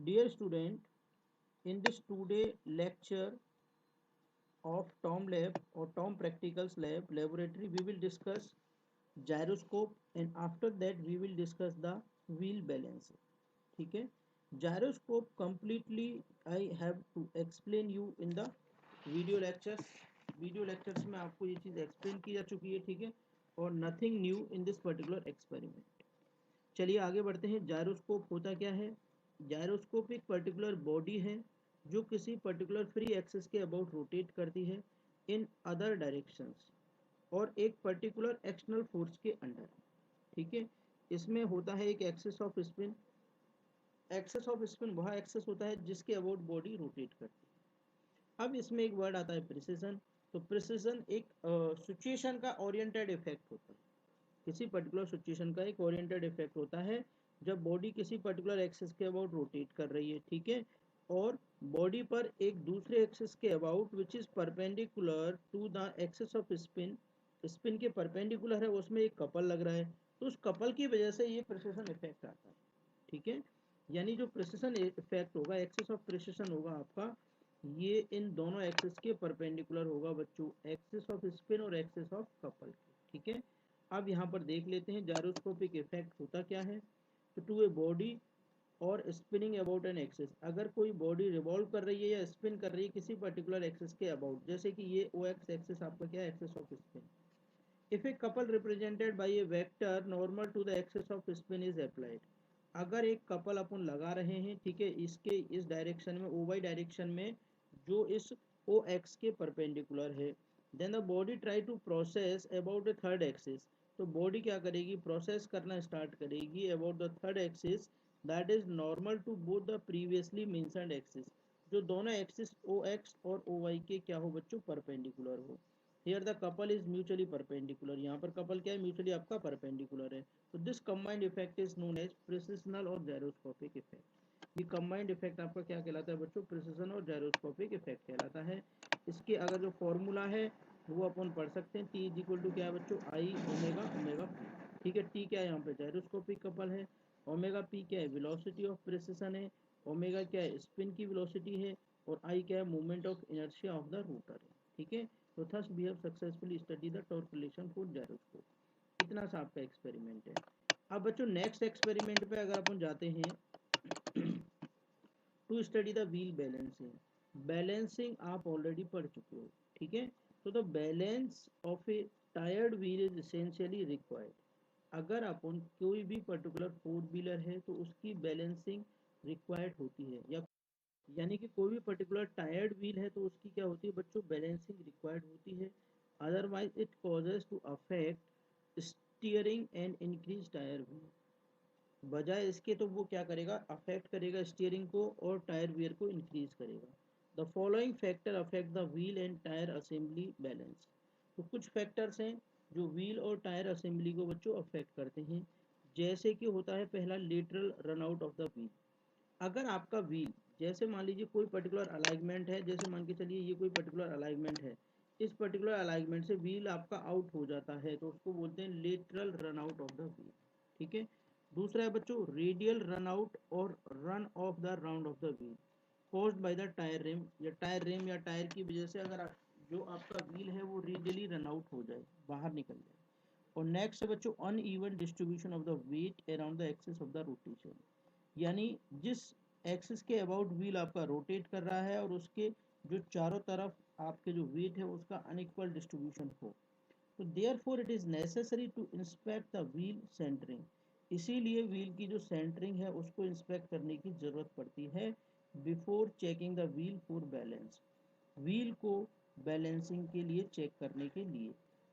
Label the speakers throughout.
Speaker 1: Dear student, in this today lecture of Tom Lab or Tom Practicals Lab laboratory, we will discuss gyroscope and after that we will discuss the wheel balance. ठीक है, gyroscope completely I have to explain you in the video lectures. Video lectures में आपको ये चीज़ explain की जा चुकी है, ठीक है, और nothing new in this particular experiment. चलिए आगे बढ़ते हैं. जायरोस्कोप होता क्या है? जायरोस्कोप एक पर्टिकुलर बॉडी है जो किसी पर्टिकुलर फ्री एक्सिस के अबाउट रोटेट करती है इन अदर डायरेक्शंस और एक पर्टिकुलर एक्सटर्नल फोर्स के अंडर. ठीक है, इसमें होता है एक axis of spin. Axis of spin वह एक्सिस होता है जिसके अबाउट बॉडी रोटेट करती है. अब इसमें एक वर्ड आता है प्रिसिजन. तो प्रिसिजन एक सिचुएशन का ओरिएंटेड इफेक्ट होता है. किसी पर्टिकुलर सिचुएशन का एक ओरिएंटेड इफेक्ट होता है जब बॉडी किसी पर्टिकुलर एक्सिस के अबाउट रोटेट कर रही है, ठीक है, और बॉडी पर एक दूसरे एक्सिस के about which is perpendicular to the axis of spin. Spin के परपेंडिकुलर है, उसमें एक कपल लग रहा है, तो उस कपल की वजह से ये प्रिसिशन इफेक्ट आता है. ठीक है, यानी जो प्रिसिशन इफेक्ट होगा, एक्सिस ऑफ प्रिसिशन होगा आपका, ये इन दोनों एक्सिस के परपेंडिकुलर होगा बच्चों, एक्सिस ऑफ स्पिन और एक्सिस ऑफ कपल के. ठीक है, अब यहाँ पर देख लेते हैं जायरोस्कोपिक इफेक्ट होता क्या है. तो टू ए बॉडी और स्पिनिंग अबाउट एन एक्सिस, अगर कोई बॉडी रिवॉल्व कर रही है या स्पिन कर रही है किसी पर्टिकुलर एक्सिस के अबाउट, जैसे कि ये ओ एक्स एक्सिस आपका क्या है, axis of spin. If a couple represented by a vector normal to the axis of spin is applied, अगर एक कपल अपन लगा रहे हैं, ठीक है, इसके इस डायरेक्शन में, ओ वाई डायरेक्शन में, जो इस ओ एक्स के परपेंडिकुलर है, then the body try to process about the third axis. तो बॉडी क्या करेगी, प्रोसेस करना स्टार्ट करेगी about the third axis that is normal to both the previously mentioned axis, जो दोनों एक्सिस ओ एक्स और ओ वाई के क्या हो बच्चों, परपेंडिकुलर हो. Here the couple is mutually perpendicular, यहाँ पर कपल क्या है, म्यूचुअली आपका परपेंडिकुलर है. तो this combined effect is known as precessional और जायरोस्कोपिक इफेक्ट. ये कंबाइंड इफेक्ट आपका क्या कहलाता है बच्चों, प्रिसिशन और जायरोस्कोपिक इफेक्ट कहलाता है. इसके अगर जो फॉर्मूला है वो अपन पढ़ सकते हैं. टी इज इक्वल टू क्या है बच्चों, आई ओमेगा ओमेगा पी. ठीक है, टी क्या है यहाँ पे, जायरोस्कोपिक कपल है. ओमेगा पी क्या है, वेलोसिटी ऑफ प्रिसिशन है. ओमेगा क्या है, स्पिन की वेलोसिटी है. और आई क्या है, movement of inertia of the rotor है. ठीक है, तो thus we have successfully study the torque relation for gyroscope. इतना सा आपका एक्सपेरिमेंट है. अब बच्चों नेक्स्ट एक्सपेरिमेंट पे अगर अपन जाते हैं to study the wheel balancing. Balancing आप ऑलरेडी पढ़ चुके हो. ठीक है, तो the balance of a tyred wheel is essentially required. अगर अपन कोई भी पर्टिकुलर फोर व्हीलर है तो उसकी बैलेंसिंग रिक्वायर्ड होती है, या यानी कि कोई भी पर्टिकुलर टायर्ड व्हील है तो उसकी क्या होती है बच्चों, बैलेंसिंग रिक्वायर्ड होती है. Otherwise it causes to affect steering and increase tyre wheel. बजाय इसके तो वो क्या करेगा, अफेक्ट करेगा स्टीयरिंग को और टायर वियर को इंक्रीज करेगा. The following factor affect the wheel and tyre assembly balance. तो कुछ फैक्टर्स हैं जो व्हील और टायर असेंबली को बच्चों अफेक्ट करते हैं. जैसे कि होता है पहला, lateral run out of the wheel. अगर आपका व्हील, जैसे मान लीजिए कोई पर्टिकुलर अलाइनमेंट है, जैसे मान के चलिए ये कोई पर्टिकुलर अलाइनमेंट है, इस पर्टिकुलर अलाइनमेंट से व्हील आपका आउट हो जाता है तो उसको बोलते हैं lateral run out of the wheel. ठीक है, दूसरा है बच्चों रेडियल रन आउट और run of the round of the wheel caused by the tyre rim, या टायर रिम या टायर की वजह से अगर जो आपका व्हील है वो रेडियली रन आउट हो जाए, बाहर निकल जाए. और नेक्स्ट है बच्चों uneven distribution of the weight around the axis of the rotation, यानी जिस एक्सिस के अबाउट व्हील आपका रोटेट कर रहा है और उसके जो चारों तरफ आपके जो वेट है उसका अनइक्वल डिस्ट्रीब्यूशन हो. तो therefore it is necessary to inspect the wheel centring. इसीलिए व्हील की जो सेंटरिंग है उसको इंस्पेक्ट करने की जरूरत पड़ती है before checking the wheel for balance, wheel को बैलेंसिंग के लिए चेक करने के लिए.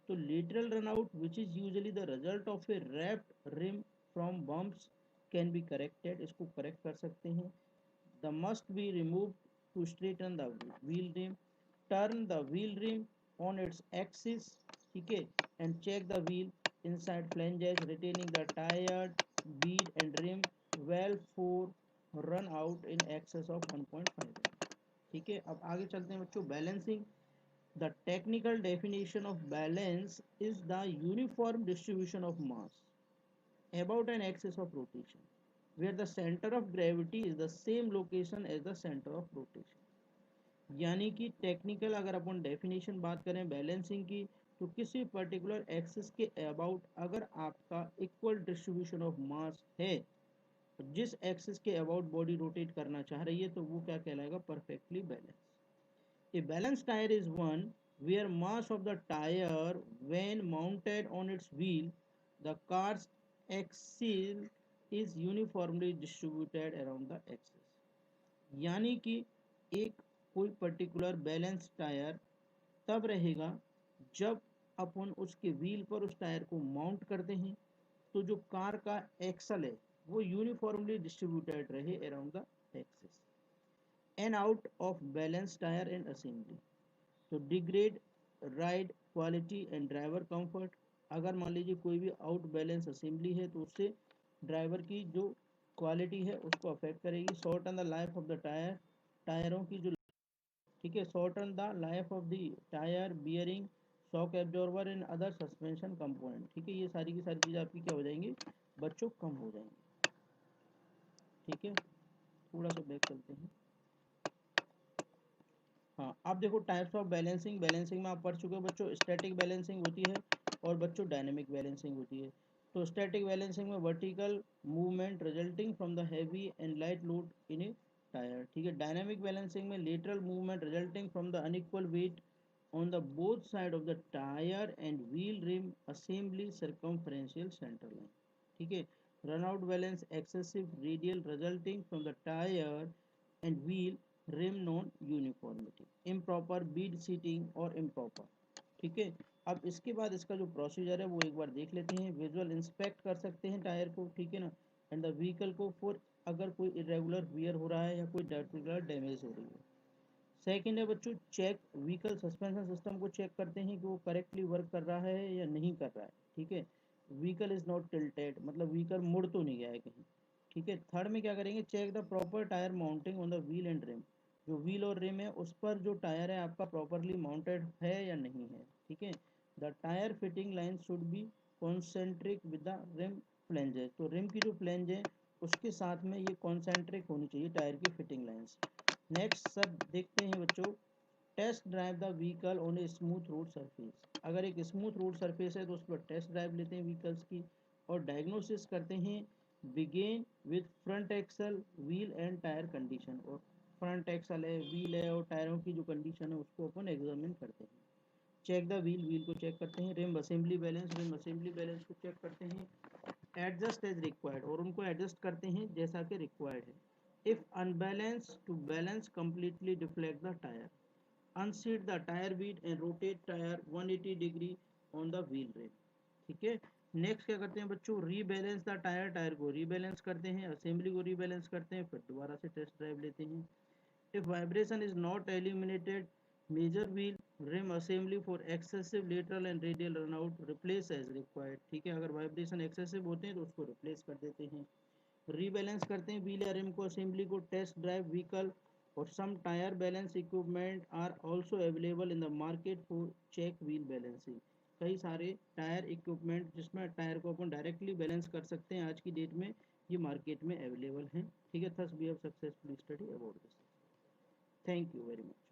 Speaker 1: तो lateral runout which is usually the result of a wrapped rim from bumps can be corrected, इसको करेक्ट कर सकते हैं. The must be remove to straighten the wheel rim, turn the wheel rim on its axis, ठीक है, and check the wheel inside flanges retaining the tyred bead and rim well for run out in excess of 1.5. ठीक है, अब आगे चलते हैं बच्चों. Balancing. The technical definition of balance is the uniform distribution of mass about an axis of rotation. where the center of gravity is the same location as the center of rotation। यानी कि technical अगर अपन definition बात करें balancing की, तो किसी particular axis के about अगर आपका इक्वल डिस्ट्रीब्यूशन ऑफ मास है, जिस एक्सिस के अबाउट बॉडी रोटेट करना चाह रही है, तो वो क्या कहलाएगा, perfectly balance. A balanced tire is one where mass of the tire when mounted on its wheel, the car's axle is uniformly distributed around the axis। यानी कि एक कोई पर्टिकुलर बैलेंस टायर तब रहेगा जब अपन उसके व्हील पर उस टायर को माउंट करते हैं, तो जो कार का एक्सल है वो यूनिफॉर्मली डिस्ट्रीब्यूटेड रहे around the axis. And out of balance tyre and assembly, तो degrade ride quality and driver comfort. अगर मान लीजिए कोई भी आउट बैलेंस असेंबली है तो उससे ड्राइवर की जो क्वालिटी है उसको अफेक्ट करेगी। Shorten the life of the tyre, टायरों की जो, ठीक है, shorten the life of the tyre bearing shock absorber and other suspension component. ठीक है, ये सारी की सारी चीज़ें आपकी क्या हो जाएंगी बच्चों, कम हो जाएंगी। ठीक है, थोड़ा सा बैक चलते हैं। हाँ, अब देखो टाइप्स ऑफ बैलेंसिंग, बैलेंसिंग में आप पढ़ चुके हो बच्चों, स्टैटिक बैलेंसिंग होती है और बच्चों डायनेमिक बैलेंसिंग होती है। तो स्टैटिक बैलेंसिंग में vertical movement resulting from the heavy and light load in a tyre. ठीक है, डायनेमिक बैलेंसिंग में lateral movement resulting from the unequal weight on the both side of the tire and wheel rim assembly circumferential center line। ठीक है, run out balance excessive radial resulting from the tire and wheel rim non uniformity, improper bead seating और improper। ठीक है, अब इसके बाद इसका जो प्रोसीजर है वो एक बार देख लेते हैं। विजुअल इंस्पेक्ट कर सकते हैं टायर को, ठीक है ना, एंड द व्हीकल को फॉर अगर कोई इरेगुलर वियर हो रहा है या कोई पर्टिकुलर डैमेज हो रही है। सेकेंड है बच्चों चेक, व्हीकल सस्पेंशन सिस्टम को चेक करते हैं कि वो करेक्टली वर्क कर रहा है या नहीं कर रहा है। ठीक है, व्हीकल इज नॉट टिल्टेड, मतलब व्हीकल मुड़ तो नहीं गया है कहीं। ठीक है, थर्ड में क्या करेंगे, check the proper tyre mounting on the wheel and rim, जो व्हील और रिम है उस पर जो टायर है आपका प्रॉपरली माउंटेड है या नहीं है। ठीक है, the tyre fitting line should be concentric with the rim flanges, तो रिम की जो फ्लेंज है उसके साथ में ये कॉन्सेंट्रिक होनी चाहिए टायर की फिटिंग लाइन्स। नेक्स्ट सब देखते हैं बच्चों, test drive the vehicle on a smooth road surface. अगर एक स्मूथ रोड सरफेस है तो उस पर टेस्ट ड्राइव लेते हैं व्हीकल्स की और डायग्नोसिस करते हैं। Begin with front axle wheel and tyre condition, और फ्रंट एक्सल है, व्हील है और टायरों की जो कंडीशन है उसको अपन एग्जामिन करते हैं। चेक द व्हील, व्हील को चेक करते हैं। Rim assembly balance, rim assembly balance को चेक करते हैं। एडजस्ट एज रिक्वायर्ड, और उनको एडजस्ट करते हैं जैसा कि रिक्वायर्ड है। If unbalance to balance completely deflect the tyre, unseat the tyre bead and rotate tyre 180 degree on the wheel rim. ठीक है, नेक्स्ट क्या करते हैं बच्चों, रीबैलेंस द टायर, टायर को रीबैलेंस करते हैं, असेंबली को रीबैलेंस करते हैं, फिर दोबारा से टेस्ट ड्राइव लेते हैं। If vibration is not eliminated measure wheel rim assembly for excessive lateral and radial runout, replace as required. ठीक है, अगर वाइब्रेशन एक्सेसिव होते हैं तो उसको रिप्लेस कर देते हैं। रीबैलेंस करते हैं व्हील या रिम को, असेंबली को, टेस्ट ड्राइव व्हीकल, और some tyre balance equipment are also available in the market for check wheel balancing. कई सारे टायर इक्विपमेंट जिसमें टायर को अपन डायरेक्टली बैलेंस कर सकते हैं आज की डेट में, ये मार्केट में अवेलेबल हैं। ठीक है, thus we have successfully study about this. Thank you very much.